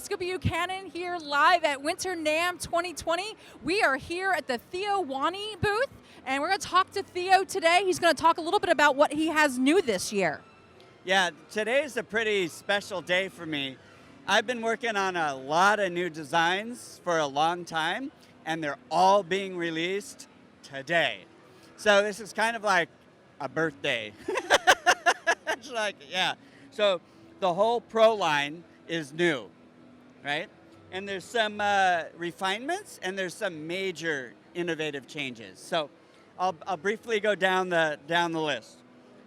Jessica Buchanan here live at Winter NAMM 2020. We are here at the Theo Wanne booth, and we're going to talk to Theo today. He's going to talk a little bit about what he has new this year. Yeah, today's a pretty special day for me. I've been working on a lot of new designs for a long time, and they're all being released today. So this is kind of like a birthday. It's like, yeah. So the whole Pro line is new, right? And there's some refinements, and there's some major innovative changes. So I'll briefly go down the list.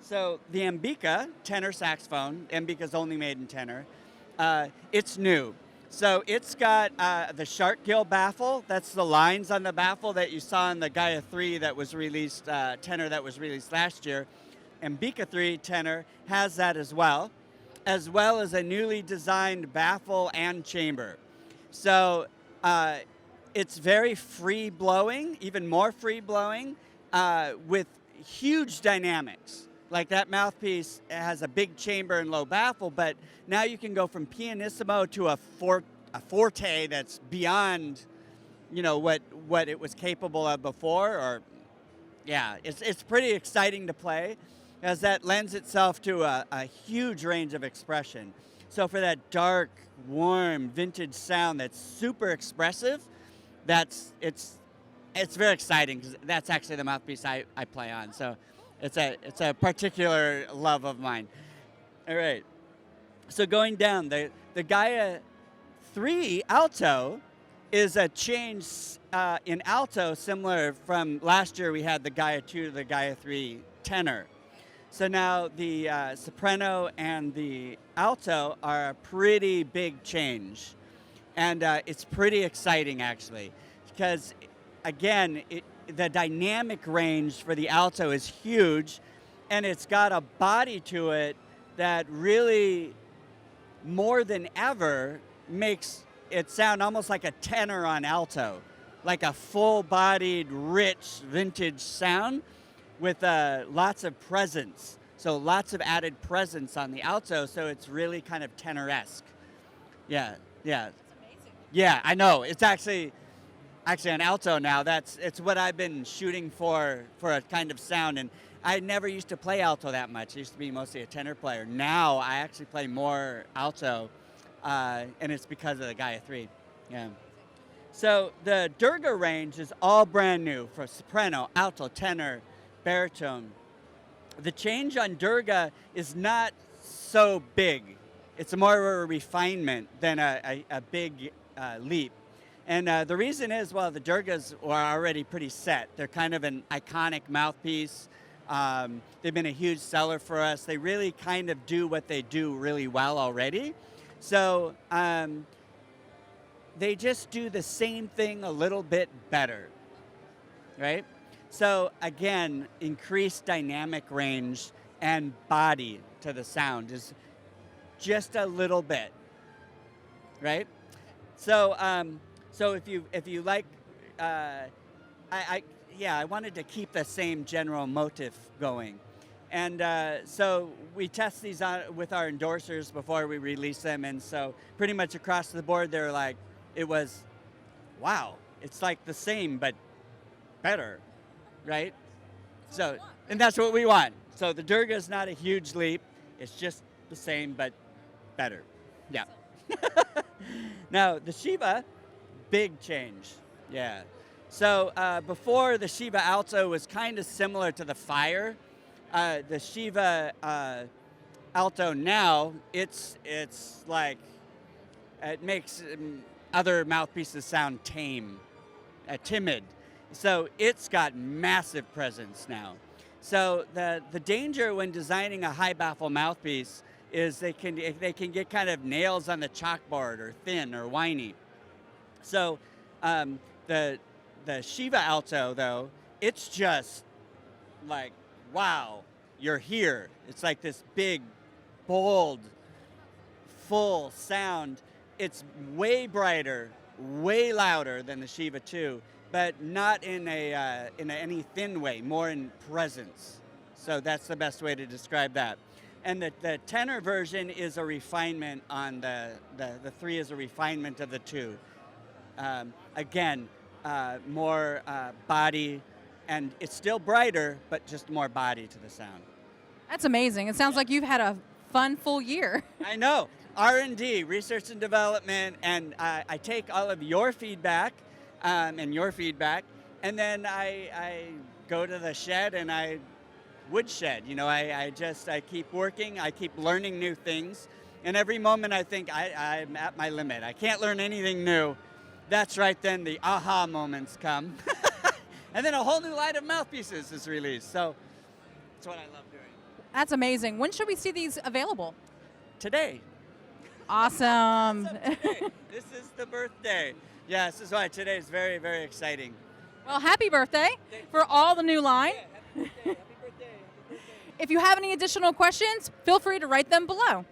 So the Ambika tenor saxophone, Ambika's only made in tenor, it's new. So it's got the shark gill baffle. That's the lines on the baffle that you saw in the Gaia 3 that was released, tenor that was released last year. Ambika 3 tenor has that as well as a newly designed baffle and chamber. So it's very free blowing, even more free blowing, with huge dynamics. Like that mouthpiece has a big chamber and low baffle, but now you can go from pianissimo to a forte that's beyond, you know, what it was capable of before. Or, yeah, it's pretty exciting to play, as that lends itself to a huge range of expression. So for that dark, warm, vintage sound that's super expressive, it's very exciting, because that's actually the mouthpiece I play on. So it's a particular love of mine. All right. So going down, the Gaia 3 Alto is a change in Alto, similar from last year we had the Gaia 2 to the Gaia 3 tenor. So now the soprano and the alto are a pretty big change. And it's pretty exciting, actually, because, again, the dynamic range for the alto is huge, and it's got a body to it that really, more than ever, makes it sound almost like a tenor on alto, like a full-bodied, rich, vintage sound with lots of presence. So lots of added presence on the alto, so it's really kind of tenor-esque. Yeah. That's amazing. Yeah, I know. It's actually an alto now. It's what I've been shooting for a kind of sound. And I never used to play alto that much. I used to be mostly a tenor player. Now I actually play more alto, and it's because of the Gaia 3. Yeah. So the Durga Range is all brand new for soprano, alto, tenor, baritone. The change on Durga is not so big. It's more of a refinement than a big leap. And the reason is, well, the Durgas are already pretty set. They're kind of an iconic mouthpiece. They've been a huge seller for us. They really kind of do what they do really well already. So they just do the same thing a little bit better, right? So again, increased dynamic range and body to the sound is just a little bit, right? So so if you like, I wanted to keep the same general motif going, and so we test these out with our endorsers before we release them, and so pretty much across the board they're like, it was, wow, it's like the same but better, right? So, and that's what we want. So the Durga is not a huge leap. It's just the same but better. Yeah. Now the Shiva, big change. Yeah. So before, the Shiva Alto was kind of similar to the Fire. The Shiva Alto now, it's like, it makes other mouthpieces sound tame, timid. So it's got massive presence now. So the danger when designing a high baffle mouthpiece is they can get kind of nails on the chalkboard, or thin or whiny. So the Shiva Alto, though, it's just like, wow, you're here. It's like this big, bold, full sound. It's way brighter, way louder than the Shiva 2, but not in any thin way, more in presence. So that's the best way to describe that. And the tenor version is a refinement on the 3 is a refinement of the 2. Again, more body, and it's still brighter, but just more body to the sound. That's amazing. It sounds like you've had a fun full year. I know. R&D, research and development, and I take all of your feedback and your feedback, and then I go to the shed and I woodshed. You know, I keep working, I keep learning new things, and every moment I think I'm at my limit. I can't learn anything new. That's right then the aha moments come. And then a whole new line of mouthpieces is released. So that's what I love doing. That's amazing. When should we see these available? Today. Awesome. This is the birthday. Yeah, this is why today is very, very exciting. Well, happy birthday for all the new line. Yeah, happy birthday. Happy birthday. If you have any additional questions, feel free to write them below.